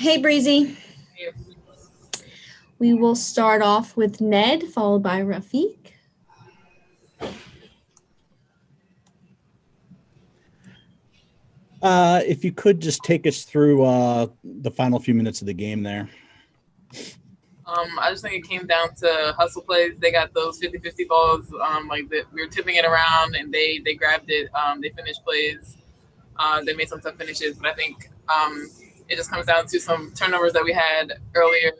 Hey, Breezy. We will start off with Ned, followed by Rafiq. If you could just take us through the final few minutes of the game there. I just think it came down to hustle plays. They got those 50-50 balls. We were tipping it around, and they grabbed it. They finished plays. They made some tough finishes, but I think it just comes down to some turnovers that we had earlier.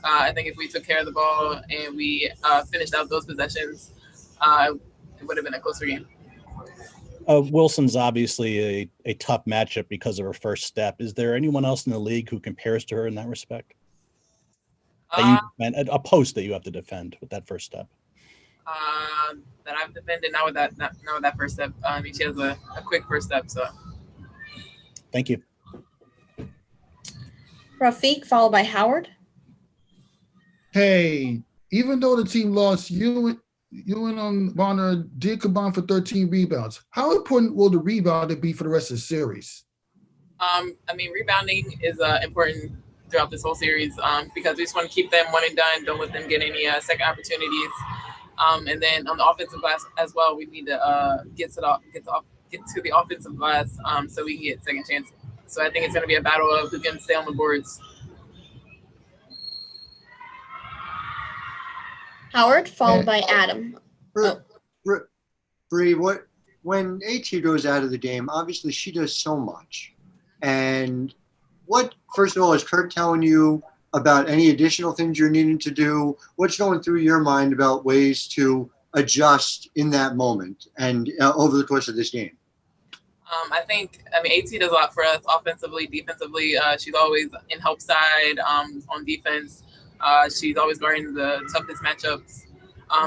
I think if we took care of the ball and we finished out those possessions, it would have been a closer game. Wilson's obviously a tough matchup because of her first step. Is there anyone else in the league who compares to her in that respect? A post that you have to defend with that first step. That I've defended, not with that first step. She has a quick first step. So, thank you. Rafiq, followed by Howard. Hey, even though the team lost, you and Bonner did combine for 13 rebounds. How important will the rebounding be for the rest of the series? Rebounding is important throughout this whole series because we just want to keep them one and done. Don't let them get any second opportunities. And then on the offensive glass as well, we need to get to the offensive glass so we can get second chances. So I think it's going to be a battle of who can stay on the boards. Howard, followed by Adam. Bree, when AT goes out of the game, obviously she does so much. And what, first of all, is Kurt telling you about any additional things you're needing to do? What's going through your mind about ways to adjust in that moment and over the course of this game? I think AT does a lot for us offensively, defensively. She's always in help side on defense. She's always guarding the toughest matchups.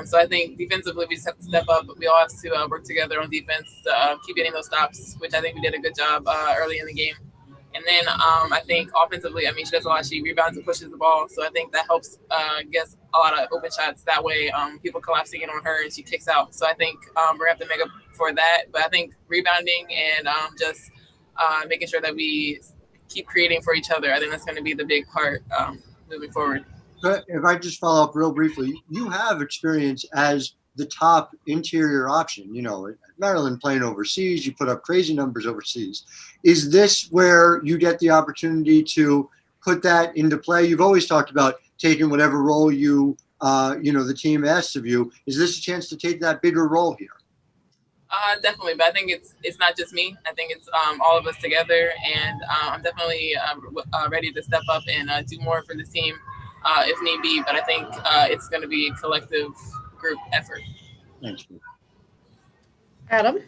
So I think defensively we just have to step up. We all have to work together on defense to keep getting those stops, which I think we did a good job early in the game. And then I think offensively, she does a lot. She rebounds and pushes the ball. So I think that helps get a lot of open shots that way. People collapsing in on her and she kicks out. So I think we're going to have to make up for that. But I think rebounding and just making sure that we keep creating for each other, I think that's going to be the big part moving forward. But if I just follow up real briefly, you have experience as the top interior option. Maryland playing overseas, you put up crazy numbers overseas. Is this where you get the opportunity to put that into play? You've always talked about taking whatever role the team asks of you. Is this a chance to take that bigger role here? Definitely, but I think it's not just me. I think it's all of us together, and I'm definitely ready to step up and do more for this team if need be. But I think it's going to be a collective group effort. Thank you. Adam.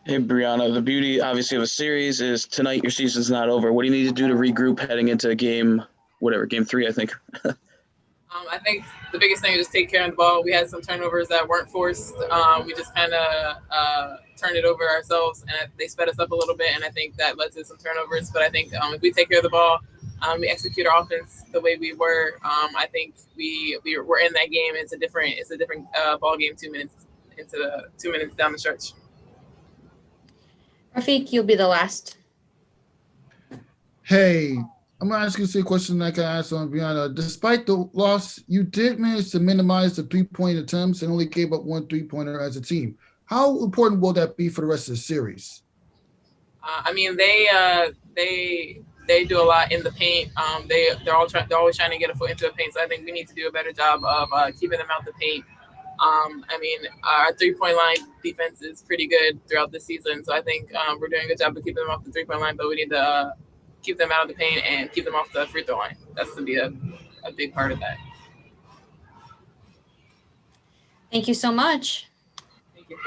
Hey, Brionna, the beauty, obviously, of a series is tonight your season's not over. What do you need to do to regroup heading into game 3, I think? I think the biggest thing is just take care of the ball. We had some turnovers that weren't forced. We just kind of turned it over ourselves, and they sped us up a little bit, and I think that led to some turnovers. But I think if we take care of the ball, we execute our offense the way we were. I think we're in that game. It's a different ball game 2 minutes into 2 minutes down the stretch. Rafiq, you'll be the last. Hey, I'm going to ask you the same question like I asked on Brionna. Despite the loss, you did manage to minimize the three-point attempts and only gave up one three-pointer as a team. How important will that be for the rest of the series? They do a lot in the paint. They're always trying to get a foot into the paint. So I think we need to do a better job of keeping them out the paint. Our three-point line defense is pretty good throughout the season. So I think we're doing a good job of keeping them off the three-point line, but we need to keep them out of the paint and keep them off the free throw line. That's to be a big part of that. Thank you so much. Thank you.